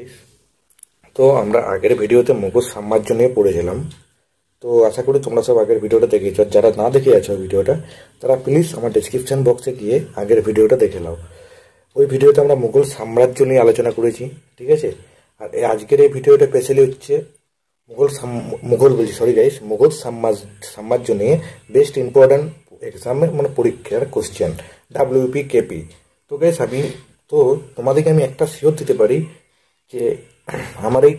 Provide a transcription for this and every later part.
Guys, তো আমরা আগের ভিডিওতে মুখোশ সাম্রাজ্য নিয়ে পড়েছিলাম। তো আশা করি তোমরা সব আগের ভিডিওটা দেখেছো। যারা না দেখে আছো ভিডিওটা, তারা প্লিজ আমার ডেসক্রিপশন বক্সে গিয়ে আগের ভিডিওটা দেখে নাও। ওই ভিডিওতে আমরা মুঘল সাম্রাজ্য নিয়ে আলোচনা করেছি, ঠিক আছে। আর আজকের এই ভিডিওটা স্পেশালি হচ্ছে মুঘল সাম্রাজ্য নিয়ে বেস্ট ইম্পর্টেন্ট এক্সামের মানে পরীক্ষার কোশ্চেন ডাব্লিউপি কেপি। তো গাইস তোমাদেরকে আমি একটা শিওর দিতে পারি যে আমার এই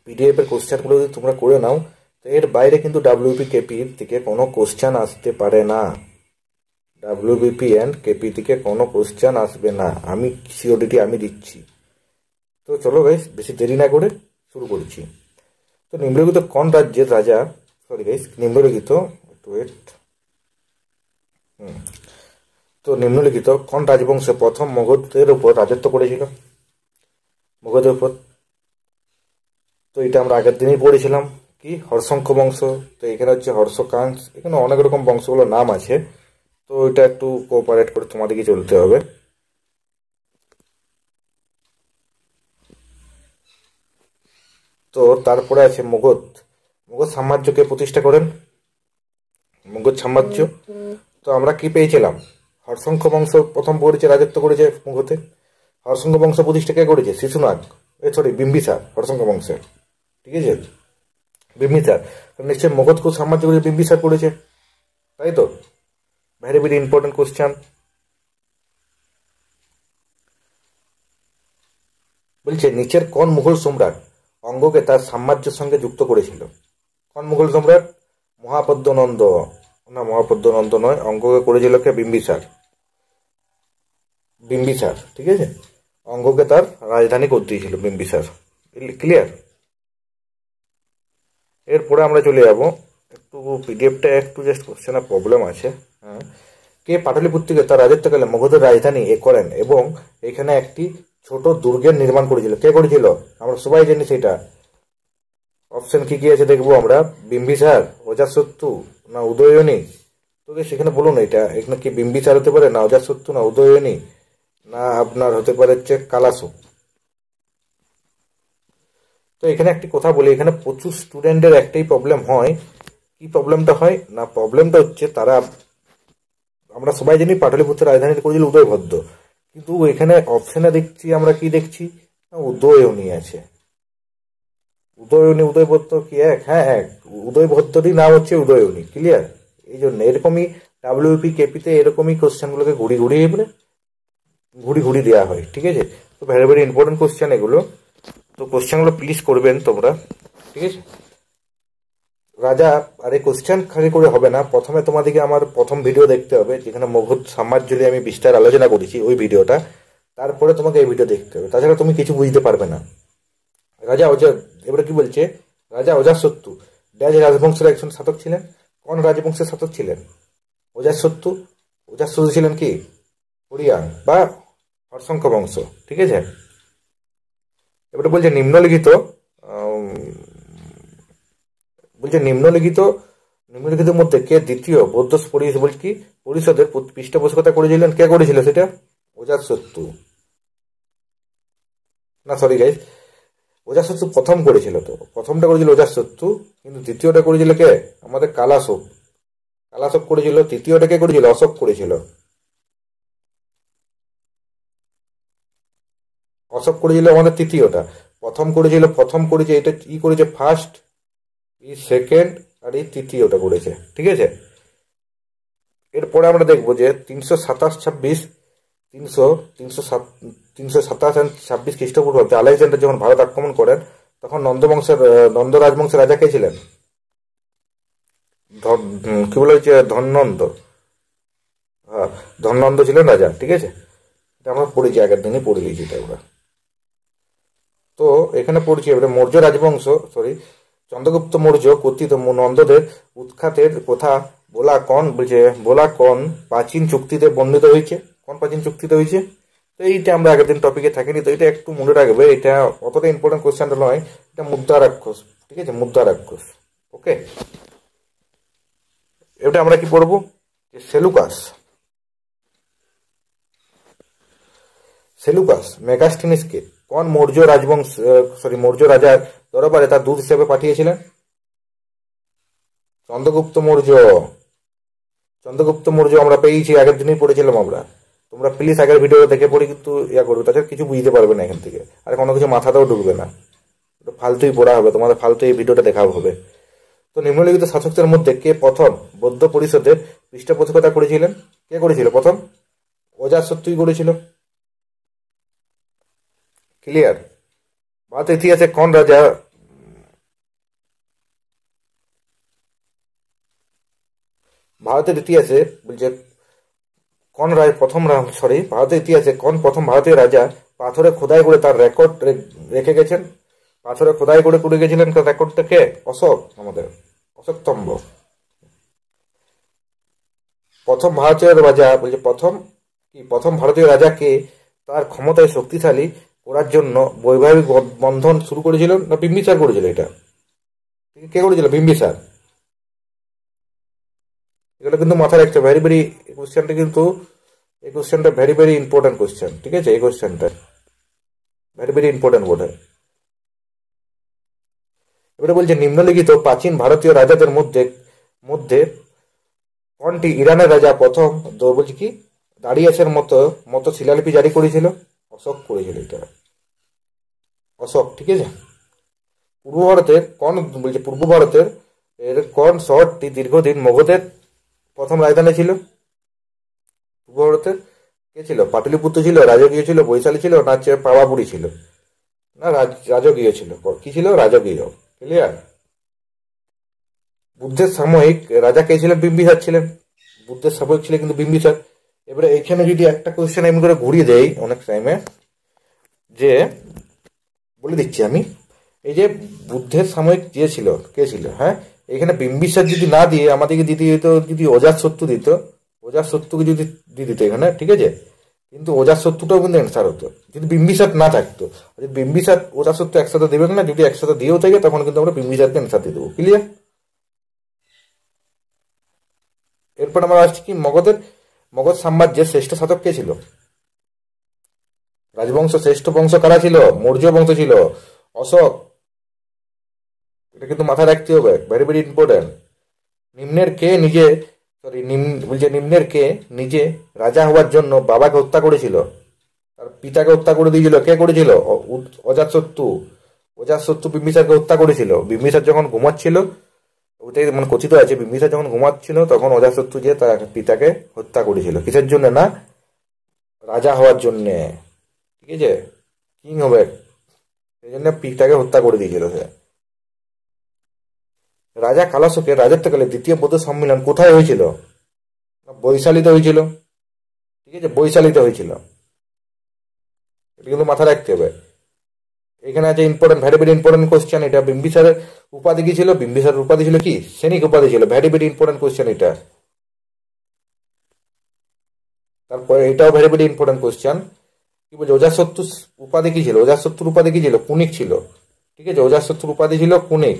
পিডিএফ এর কোশ্চেনগুলো যদি তোমরা করে নাও, তো এর বাইরে কিন্তু ডাব্লিউপি কেপি থেকে কোনো কোশ্চেন আসতে পারে না। ডাব্লিউবিপি অ্যান্ড কেপি থেকে কোনো কোশ্চেন আসবে না, আমি সিওরিটি আমি দিচ্ছি। তো চলো গাইস, বেশি দেরি না করে শুরু করছি। তো নিম্নলিখিত কোন রাজ্যের রাজা নিম্নলিখিত কোন রাজবংশে প্রথম মগধের উপর রাজত্ব করেছিল? মগধের উপর তো এটা আমরা আগের দিনই পড়েছিলাম, কি হর্ষঙ্ক বংশ। তো এখানে হচ্ছে হর্ষকাংশ, এখানে অনেক রকম বংশগুলোর নাম আছে। তো এটা একটু কোঅপারেট করে তোমাদেরকে চলতে হবে। তো তারপরে আছে মগধ সাম্রাজ্যকে প্রতিষ্ঠা করেন। মগধ সাম্রাজ্য, তো আমরা কি পেয়েছিলাম? হর্ষঙ্ক বংশ প্রথম করেছে, রাজত্ব করেছে মগধে। হর্ষঙ্ক বংশ প্রতিষ্ঠা কে করেছে? শিশুনাগ, বিম্বিসার হর্ষঙ্ক বংশের, ঠিক আছে। বিম্বিসার নিশ্চয় মগধ সাম্রাজ্য করে বিম্বিসার করেছে, তাই তো? Very very important question. বলছে নিচের কোন মুঘল সম্রাট অঙ্গকে তার সাম্রাজ্যের সঙ্গে যুক্ত করেছিল? কোন মুঘল সম্রাট? মহাপদ্মনন্দ নয়, অঙ্গকে করেছিল কে? বিম্বিসার, ঠিক আছে। অঙ্গকে তার রাজধানী করে দিয়েছিল বিম্বিসার। ক্লিয়ার? এরপরে আমরা চলে যাব, একটু পিডিএফটা একটু জাস্ট কোশ্চেনের প্রবলেম আছে। হ্যাঁ, কে পাটলিপুত্রকে তার রাজত্বকালে মগধের রাজধানী করেন এবং এখানে একটি ছোট দুর্গের নির্মাণ করেছিল? কে করেছিল? আমরা সবাই জানি সেটা। অপশন কি কি আছে দেখবো আমরা। বিম্বিসার, অজাতশত্রু, না উদয়নী? তো সেখানে বলুন এখানে কি বিম্বিসার হতে পারে, না অজাতশত্রু, না উদয়নী, না আপনার হতে পারে হচ্ছে কালাশোক? তো এখানে একটি কথা বলি, এখানে প্রচুর স্টুডেন্টের একটাই প্রবলেম হয়। কি প্রবলেমটা হয় না? প্রবলেমটা হচ্ছে আমরা সবাই জানি পাটলিপুত্রের রাজধানী করেছিল উদয়ভদ্র, কিন্তু এখানে অপশনে দেখছি আমরা কি দেখছি, উদয়নী আছে। উদয়ভদ্র কি এক? হ্যাঁ এক, উদয়ভদ্রই নাম হচ্ছে উদয়নী। ক্লিয়ার? এই জন্য এরকমই ডাব্লিউপি কেপিতে এরকমই কোশ্চেনগুলোকে ঘুরি দেওয়া হয়, ঠিক আছে। তো ভেরি ভেরি ইম্পর্টেন্ট কোশ্চেন এগুলো। তো কোশ্চেনগুলো প্লিজ করবেন তোমরা, ঠিক আছে। রাজা, আর এই কোশ্চেন খালি করে হবে না, প্রথমে তোমাদেরকে আমার প্রথম ভিডিও দেখতে হবে যেখানে মগধ সাম্রাজ্য নিয়ে আমি বিস্তার আলোচনা করেছি, ওই ভিডিওটা। তারপরে তোমাকে এই ভিডিও দেখতে হবে, তাছাড়া তুমি কিছু বুঝতে পারবে না। এবারে কি বলছে? রাজা অজাতশত্রু ড্যাশ রাজবংশের একজন শাসক ছিলেন। কোন রাজবংশের শাসক ছিলেন? অজাতশত্রু ছিলেন কি হরিয়াং বা হর্ষঙ্ক বংশ, ঠিক আছে। এবারে বলছে নিম্নলিখিতের মধ্যে কে দ্বিতীয় বৌদ্ধ পরিষদের পৃষ্ঠপোষকতা করেছিলেন? কে করেছিল সেটা? অজাতশত্রু। না সরি গাইস, অজাতশত্রু প্রথম করেছিল। তো প্রথমটা করেছিল অজাতশত্রু, কিন্তু দ্বিতীয়টা করেছিল কে? আমাদের কালাশোক করেছিল। তৃতীয়টা কে করেছিল? অশোক করেছিল। আমাদের তৃতীয়টা। প্রথম করেছে এটা ই করেছে ফার্স্ট, এই সেকেন্ড, আর এই তৃতীয়টা করেছে, ঠিক আছে। এরপরে আমরা দেখবো যে 327 খ্রিস্টপূর্বাব্দে আলেকজান্ডার যখন ভারত আক্রমণ করেন, তখন নন্দ রাজবংশের রাজা কে ছিলেন? কি বলে হচ্ছে ধননন্দ। হ্যাঁ, ধননন্দ ছিলেন রাজা, ঠিক আছে। এটা আমরা পড়েছি, আগের দিনই পড়ে দিয়েছি এটা আমরা। তো এখানে পড়ছি এবারে মৌর্য রাজবংশ, চন্দ্রগুপ্ত মৌর্য কর্তৃক নন্দদের উৎখাতের কথা বলা কোন প্রাচীন চুক্তিতে বর্ণিত হয়েছে? কোন প্রাচীন চুক্তিতে হয়েছে? তো এইটা আমরা আগের দিন টপিকে থাকিনি, তো এটা একটু মনে রাখবে। এটা অতটা ইম্পর্টেন্ট কোশ্চেনটা নয়, এটা মুদ্রা রাক্ষস, ঠিক আছে, মুদ্রা রাক্ষস। ওকে, এটা আমরা কি পড়বো? সেলুকাস মেগাস্টিনিসকে কোন মৌর্য রাজবংশ মৌর্য রাজার দরবারে তার দূত হিসেবে পাঠিয়েছিলেন? চন্দ্রগুপ্ত মৌর্য। চন্দ্রগুপ্ত মৌর্য আমরা পেয়েছি, আগের দিনই পড়েছিলাম আমরা। তোমরা প্লিজ আগের ভিডিও দেখে পড়ে কিন্তু করবে, তাছাড়া কিছু বুঝতে পারবে না এখান থেকে, আর কোনো কিছু মাথাতেও ঢুকবে না, ফালতুই পড়া হবে তোমাদের, ফালতু এই ভিডিওটা দেখা হবে। তো নিম্নলিখিত শাসকদের মধ্যে কে প্রথম বৌদ্ধ পরিষদের পৃষ্ঠপোষকতা করেছিলেন? কে করেছিল প্রথম? অজাতশত্রুই করেছিল। ক্লিয়ার? ভারতের ইতিহাসে কোন রাজা ভারতের ইতিহাসে বলছে কোন ভারতের ইতিহাসে কোন প্রথম ভারতীয় রাজা পাথরে খোদাই করে তার রেকর্ড রেখে গেছেন? পাথরে খোদাই করে গেছিলেন তার রেকর্ডটা কে? অশোক, আমাদের অশোক স্তম্ভ। প্রথম ভারতীয় রাজা বলছে প্রথম ভারতীয় রাজাকে তার ক্ষমতায় শক্তিশালী করার জন্য বৈবাহিক বন্ধন শুরু করেছিল না বিম্বিসার করেছিল? এটা কে করেছিল? বিম্বিসার। এগুলো কিন্তু মাথায় রাখতে, ভেরি ভেরি কোশ্চেনটা কিন্তু, এই কোশ্চেনটা ভেরি ভেরি ইম্পর্টেন্ট কোশ্চেন, ঠিক আছে? এই কোশ্চেনটা ভেরি ভেরি ইম্পর্টেন্ট বটে। এবারে বলছে নিম্নলিখিত প্রাচীন ভারতীয় রাজাদের মধ্যে মধ্যে কোনটি ইরানের রাজা প্রথম বলছে কি দারিয়াসের মতো মতো শিলালিপি জারি করেছিল? অশোক করেছিল এটা, অশোক, ঠিক আছে? পূর্ব ভারতের এর কোন শহরটি দীর্ঘদিন মগধের প্রথম রাজধানী ছিল? পূর্ব ভারতের কে ছিল? পাটলিপুত্র ছিল, রাজকীয় ছিল, বৈশালী ছিল, না পাওয়াপুরি ছিল? না, রাজকীয় ছিল। কি ছিল? রাজকীয়। ক্লিয়ার? বুদ্ধের সাময়িক রাজা কে ছিলেন? বিম্বিসার ছিলেন। বুদ্ধের সাময়িক ছিলেন কিন্তু বিম্বিসার। এবারে এখানে যদি একটা কোয়েশ্চেন এমনি করে ঘুরিয়ে দেই অনেক টাইমে, যে বলে দিচ্ছি আমি, এই যে বুদ্ধের সাময়িক যে ছিল কে ছিল? হ্যাঁ, এখানে বিম্বিসার যদি না দিয়ে আমাদেরকে দিতে দিত, যদি অজাতশত্রু দিত, অজাতশত্রুকে যদি দিয়ে দিত এখানে, ঠিক আছে? কিন্তু অজাতশত্রুটাও কিন্তু অ্যান্সার হতো যদি বিম্বিসার না থাকতো। যদি বিম্বিসার অজাতশত্রু একসাথে দেবে না, যদি একসাথে দিয়েও থাকে তখন কিন্তু আমরা বিম্বিসারকে অ্যান্সার দিয়ে দেবো। ক্লিয়ার? এরপর আমরা আসছি কি মগধ সাম্রাজ্যের শ্রেষ্ঠ শাসক কে ছিল? রাজবংশ শ্রেষ্ঠ বংশ কারা ছিল? মৌর্য বংশ ছিল, অশোক। এটা কিন্তু মাথায় রাখতে হবে, ভেরি ভেরি ইম্পর্টেন্ট। নিম্নের কে নিজে রাজা হওয়ার জন্য বাবাকে হত্যা করেছিল? তার পিতাকে হত্যা করে দিয়েছিল। কে করেছিল? অজাতশত্রু বিম্বিসারকে হত্যা করেছিল। বিম্বিসার যখন ঘুমাচ্ছিল, ওটাই মানে কথিত আছে, বিম্বিসার যখন ঘুমাচ্ছিল তখন অজাতশত্রু যে তার পিতাকে হত্যা করেছিল। কিসের জন্য? না রাজা হওয়ার জন্য, ঠিক আছে? কিং হবে, সেই জন্য পিতাকে হত্যা করে দিয়েছিল সে। রাজা কালাশোকের রাজত্বকালে দ্বিতীয় বৌদ্ধ সম্মেলন কোথায় হয়েছিল? বৈশালীতে হয়েছিল, ঠিক আছে? বৈশালীতে হয়েছিল। এটা কিন্তু মাথায় রাখতে হবে। এখানে আছে important, very very important question এটা। বিম্বিসারের উপাধি কি ছিল? বিম্বিসারের উপাধি ছিল কি? সৈনিক উপাধি ছিল। ভেরি ভেরি ইম্পর্টেন্ট কোশ্চেন এটা। তারপরে এটাও ভেরি ভেরি ইম্পর্টেন্ট কোশ্চেন। কি বলছে? অজাতশত্রুর উপাধি কি ছিল? অজাতশত্রুর উপাধি কি ছিল? কুনিক ছিল, ঠিক আছে? অজাতশত্রুর উপাধি ছিল কুনিক।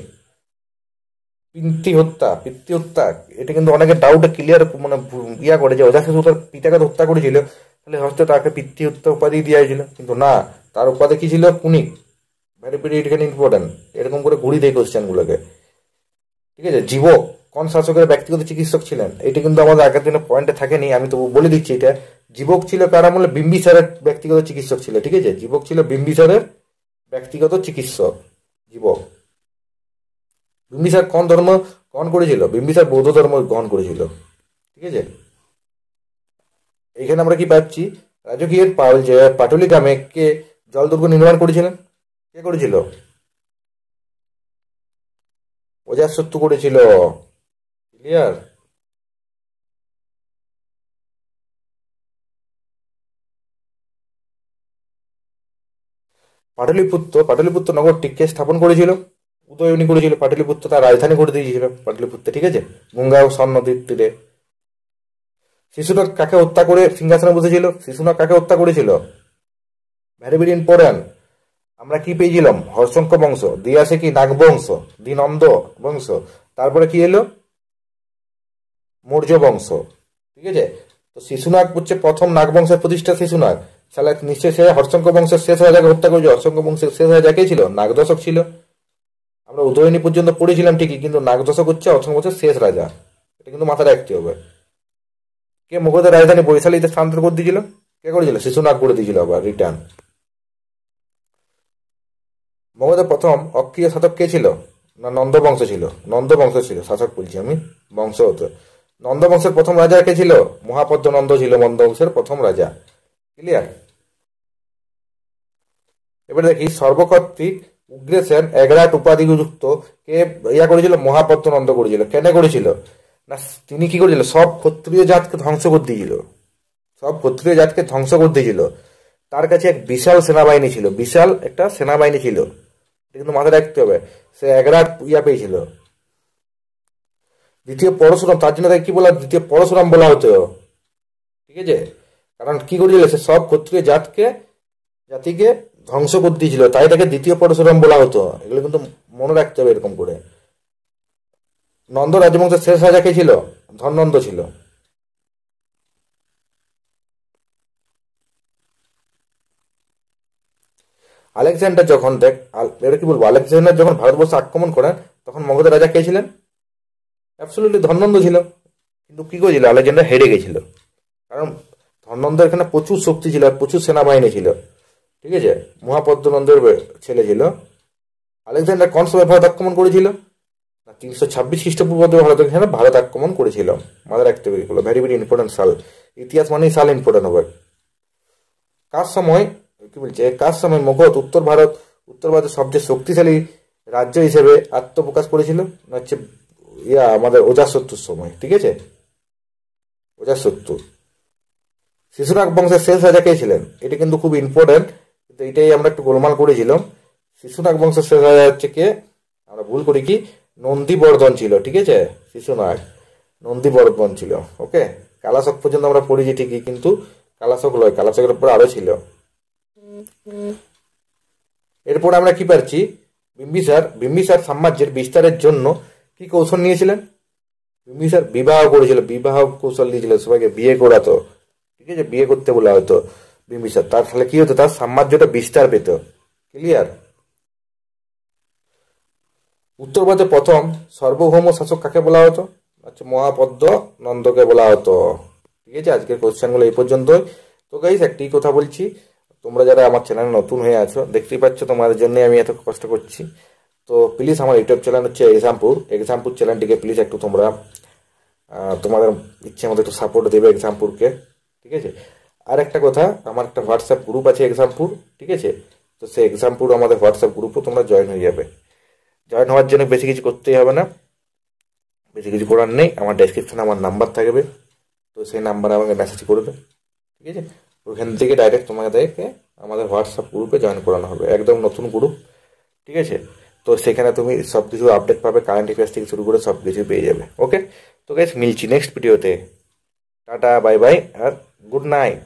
পিতৃ হত্যা, এটা কিন্তু অনেকে ডাউটে ক্লিয়ার মানে করে যে অজাতশত্রু তার পিতাকে হত্যা করেছিল, তাহলে হয়তো তাকে পিতৃ হত্যা উপাধি দেওয়া হয়েছিল, কিন্তু না, তার উপাধি কি ছিল? কুনিক। ভেরি ভেরি এখানে ইম্পর্টেন্ট। এরকম করে ঘুরি দেয় কোশ্চেন গুলোকে, ঠিক আছে? জীবক কোন শাসকের ব্যক্তিগত চিকিৎসক ছিলেন? এটা কিন্তু আমাদের আগের দিনে পয়েন্টে থাকেনি, আমি তো বলে দিচ্ছি এটা। জীবক ছিল কার আমলে? বিম্বিসারের ব্যক্তিগত চিকিৎসক ছিল, ঠিক আছে? জীবক ছিল বিম্বিসারের ব্যক্তিগত চিকিৎসক, জীবক। বিম্বিসার কোন ধর্ম গ্রহণ করেছিল? বিম্বিসার বৌদ্ধ ধর্ম গ্রহণ করেছিল, ঠিক আছে? এখানে আমরা কি পাচ্ছি? রাজকীয় পাটলি গ্রামে কে জলদুর্গ নির্মাণ করেছিলেন? কে করেছিল? অজাতশত্রু করেছিল। ক্লিয়ার? পাটলিপুত্র নগরটি কে স্থাপন করেছিল? উদয়নী করেছিল। পাটলিপুত্র তার রাজধানী করে দিয়েছিল পাটলিপুত্র, ঠিক আছে? গঙ্গা ও সর নদীর তীরে। শিশুনাগ কাকে হত্যা করে সিংহাসনে বসেছিল? শিশুনাগ কাকে হত্যা করেছিল? Very very important. আমরা কি পেয়েছিলাম? হর্ষঙ্ক বংশ, দিয়ে আসে কি নাগবংশ, দ্বিনন্দ বংশ, তারপরে কি এলো? মৌর্য বংশ, ঠিক আছে? তো শিশুনাগ হচ্ছে প্রথম নাগবংশের প্রতিষ্ঠা। শিশুনাগ শালা নিশ্চয়ই সে হর্ষঙ্ক বংশের শেষ রাজাকে হত্যা করেছে। হর্ষঙ্ক বংশের শেষ রাজা কে ছিল? নাগদশক ছিল। আমরা উদয়নী পর্যন্ত পড়েছিলাম ঠিকই, কিন্তু নাগদশক হচ্ছে হর্ষঙ্ক বংশের শেষ রাজা, এটা কিন্তু মাথায় রাখতে হবে। কে মগধের রাজধানী বৈশালীতে স্থানান্তর করে দিয়েছিল? কে করেছিল? শিশুনাগ করে দিয়েছিল আবার রিটার্ন। মগধের প্রথম অক্ষীয় শাসক কে ছিল? না নন্দ বংশ ছিল। নন্দ বংশ ছিল, শাসক বলছি আমি, বংশ হতো। নন্দ বংশের প্রথম রাজা কে ছিল? মহাপদ্ম নন্দ ছিল নন্দ বংশের প্রথম রাজা। ক্লিয়ার? এবারে দেখি সর্বকর্তৃক উগ্রসেন এগরাট উপাধি যুক্ত কে ইয়া করেছিল? মহাপদ্ম নন্দ করেছিল। কেন করেছিল? না তিনি কি করেছিল? সব ক্ষত্রিয় জাতকে ধ্বংস করে দিয়েছিল। সব ক্ষত্রিয় জাতকে ধ্বংস করে দিয়েছিল। তার কাছে এক বিশাল সেনাবাহিনী ছিল, বিশাল একটা সেনাবাহিনী ছিল, কিন্তু মাথায় রাখতে হবে। সে এগরাট ইয়া পেয়েছিল। দ্বিতীয় পরশুরাম, তার জন্য তাকে কি বলা? দ্বিতীয় পরশুরাম বলা হতো। ঠিক আছে? কারণ কি করেছিল? সে সব ক্ষত্রিয় জাতিকে ধ্বংস করে দিয়েছিল, তাই তাকে দ্বিতীয় পরশুরাম বলা হতো। এগুলো কিন্তু মনে রাখতে হবে এরকম করে। নন্দ রাজবংশের শেষ রাজা কে ছিল? ধননন্দ ছিল। আলেকজান্ডার যখন এটা কি বলবো, আলেকজান্ডার যখন ভারতবর্ষে আক্রমণ করেন তখন মগধের রাজা কে ছিলেন? অ্যাবসলিউটলি ধননন্দ ছিল। কিন্তু কি করেছিল? আলেকজান্ডার হেরে গেছিল। কারণ ধননন্দের এখানে প্রচুর শক্তি ছিল আর প্রচুর সেনাবাহিনী ছিল। ঠিক আছে? মহাপদ্মনন্দের ছেলে ছিল। আলেকজান্ডার কোন সময় ভারত আক্রমণ করেছিল? না 326 খ্রিস্টপূর্বাব্দে ভারত আক্রমণ করেছিল। মাথায় রাখতে হবে, এগুলো ভেরি ভেরি ইম্পর্টেন্ট সাল। ইতিহাস মানেই সাল ইম্পর্টেন্ট হবে। কার সময় কি বলছে, কার সময় মগধ উত্তর ভারতের সবচেয়ে শক্তিশালী রাজ্য হিসেবে আত্মপ্রকাশ করেছিল? না হচ্ছে আমাদের অজাতশত্রুর সময়। ঠিক আছে? অজাতশত্রু। শিশুনাগ বংশের শেষ রাজা কে ছিলেন? এটা কিন্তু খুব ইম্পর্টেন্ট, কিন্তু এটাই আমরা একটু গোলমাল করেছিলাম। শিশুনাগ বংশের শেষ রাজা হচ্ছে কে? আমরা ভুল করি কি, নন্দীবর্ধন ছিল। ঠিক আছে? শিশুনাগ নন্দীবর্ধন ছিল। ওকে, কালাশক পর্যন্ত আমরা পড়েছি ঠিকই, কিন্তু কালাশক লয়, কালাশকের উপর আরো ছিল। এরপর আমরা কি পাচ্ছি, বিম্বিসার সাম্রাজ্যের বিস্তারের জন্য কি কৌশল নিয়েছিলেন? বিম্বিসার বিবাহ করেছিল, বিবাহ কৌশল নিয়েছিল, সবাইকে বিয়ে করাতো। ঠিক আছে? বিয়ে করতে বলা হতো বিম্বিসার। তার ফলে কি হতো? তার সাম্রাজ্যটা বিস্তার পেত। ক্লিয়ার? উত্তর ভারতের প্রথম সার্বভৌম শাসক কাকে বলা হতো? আচ্ছা, মহাপদ্ম নন্দকে বলা হতো। ঠিক আছে? আজকের কোশ্চেনগুলো এই পর্যন্তই। তো গাইস একটি কথা বলছি, তোমরা যারা আমার চ্যানেল নতুন হয়ে আছো, দেখতেই পাচ্ছ তোমাদের জন্য আমি এত কষ্ট করছি। তো প্লিজ আমার ইউটিউব চ্যানেল হচ্ছে এক্সামপুর চ্যানেলটিকে প্লিজ একটু তোমরা তোমাদের ইচ্ছে মতো একটু সাপোর্ট দেবে এক্সামপুরকে। ঠিক আছে? আর একটা কথা, আমার একটা হোয়াটসঅ্যাপ গ্রুপ আছে এক্সামপুর। ঠিক আছে? তো সেই এক্সামপুর আমাদের হোয়াটসঅ্যাপ গ্রুপও তোমরা জয়েন হয়ে যাবে। জয়েন হওয়ার জন্য বেশি কিছু করতেই হবে না, বেশি কিছু করার নেই। আমার ডেসক্রিপশনে আমার নাম্বার থাকবে, তো সেই নাম্বারে আমাকে মেসেজ করবে। ঠিক আছে? ওখান থেকে ডাইরেক্ট তোমাদেরকে আমাদের হোয়াটসঅ্যাপ গ্রুপে জয়েন করানো হবে, একদম নতুন গ্রুপ। ঠিক আছে? তো সেখানে তুমি সব কিছু আপডেট পাবে, কারেন্ট অ্যাফেয়ার্স থেকে শুরু করে সব কিছু পেয়ে যাবে। ওকে, তো গাইস মিলছি নেক্সট ভিডিওতে। টাটা, বাই বাই আর গুড নাইট।